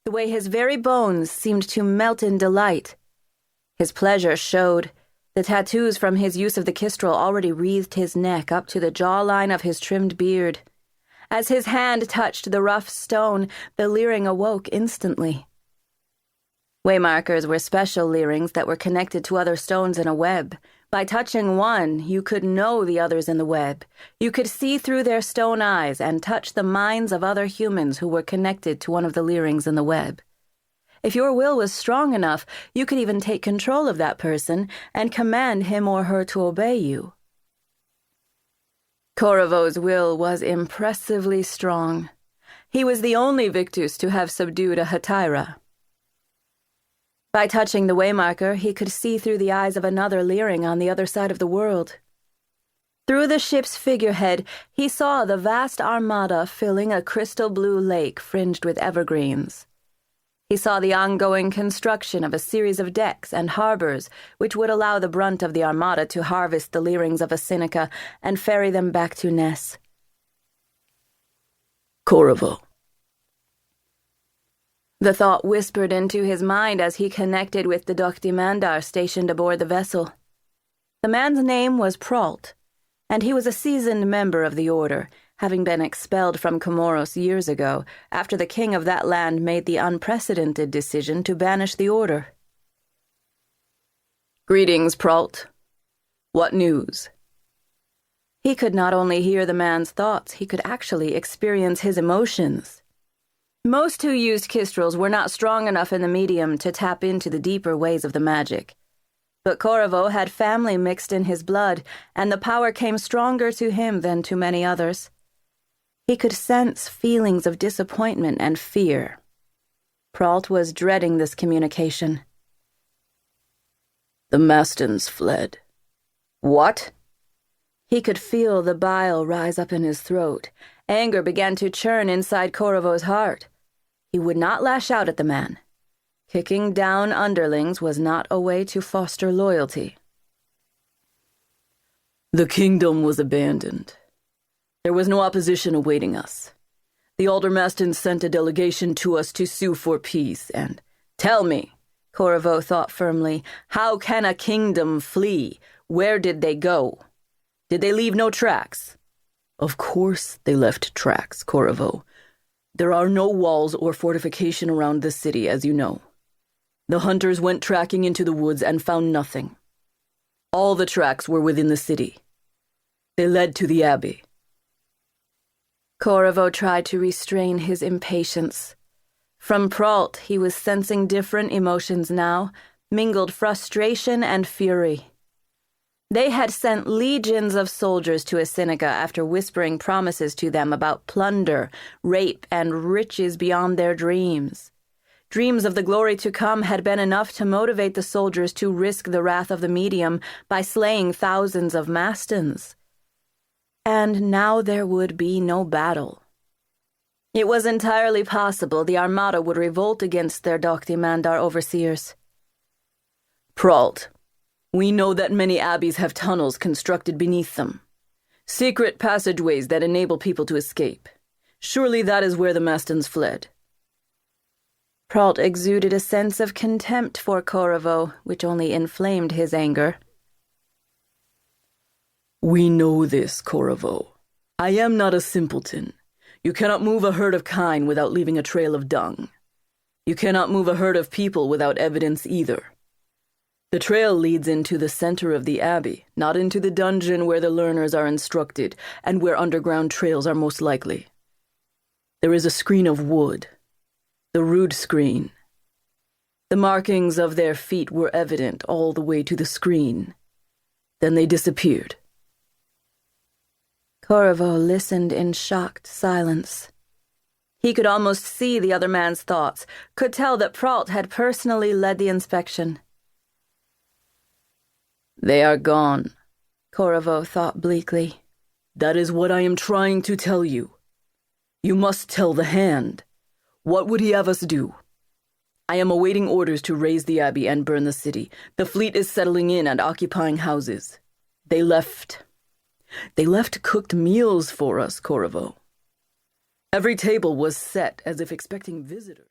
the way his very bones seemed to melt in delight. His pleasure showed. The tattoos from his use of the Kestrel already wreathed his neck up to the jawline of his trimmed beard. As his hand touched the rough stone, the leering awoke instantly. Waymarkers were special leerings that were connected to other stones in a web. By touching one, you could know the others in the web. You could see through their stone eyes and touch the minds of other humans who were connected to one of the leerings in the web. If your will was strong enough, you could even take control of that person and command him or her to obey you. Corriveaux's will was impressively strong. He was the only Victus to have subdued a Hetaira. By touching the Waymarker, he could see through the eyes of another leering on the other side of the world. Through the ship's figurehead, he saw the vast armada filling a crystal blue lake fringed with evergreens. He saw the ongoing construction of a series of decks and harbors which would allow the brunt of the armada to harvest the leerings of Asinica and ferry them back to Ness. Corriveaux. The thought whispered into his mind as he connected with the Doctimandar stationed aboard the vessel. The man's name was Pralt, and he was a seasoned member of the Order, having been expelled from Comoros years ago after the king of that land made the unprecedented decision to banish the Order. Greetings, Pralt. What news? He could not only hear the man's thoughts, he could actually experience his emotions. Most who used Kestrels were not strong enough in the medium to tap into the deeper ways of the magic. But Corriveaux had family mixed in his blood, and the power came stronger to him than to many others. He could sense feelings of disappointment and fear. Pralt was dreading this communication. The mastons fled. What? He could feel the bile rise up in his throat. Anger began to churn inside Corriveaux's heart. He would not lash out at the man. Kicking down underlings was not a way to foster loyalty. The kingdom was abandoned. There was no opposition awaiting us. The aldermastons sent a delegation to us to sue for peace, and— Tell me, Corriveaux thought firmly, how can a kingdom flee? Where did they go? Did they leave no tracks? Of course they left tracks, Corriveaux. There are no walls or fortification around the city, as you know. The hunters went tracking into the woods and found nothing. All the tracks were within the city. They led to the abbey. Corriveaux tried to restrain his impatience. From Pralt, he was sensing different emotions now, mingled frustration and fury. They had sent legions of soldiers to Asinica after whispering promises to them about plunder, rape, and riches beyond their dreams. Dreams of the glory to come had been enough to motivate the soldiers to risk the wrath of the medium by slaying thousands of mastons. And now there would be no battle. It was entirely possible the Armada would revolt against their Doctimandar overseers. Pralt, we know that many abbeys have tunnels constructed beneath them. Secret passageways that enable people to escape. Surely that is where the mastons fled. Pralt exuded a sense of contempt for Corriveaux, which only inflamed his anger. We know this, Corriveaux. I am not a simpleton. You cannot move a herd of kine without leaving a trail of dung. You cannot move a herd of people without evidence either. The trail leads into the center of the abbey, not into the dungeon where the learners are instructed and where underground trails are most likely. There is a screen of wood, the rood screen. The markings of their feet were evident all the way to the screen. Then they disappeared. Corriveaux listened in shocked silence. He could almost see the other man's thoughts, could tell that Pralt had personally led the inspection. They are gone, Corriveaux thought bleakly. That is what I am trying to tell you. You must tell the Hand. What would he have us do? I am awaiting orders to raise the abbey and burn the city. The fleet is settling in and occupying houses. They left cooked meals for us, Corriveaux. Every table was set as if expecting visitors.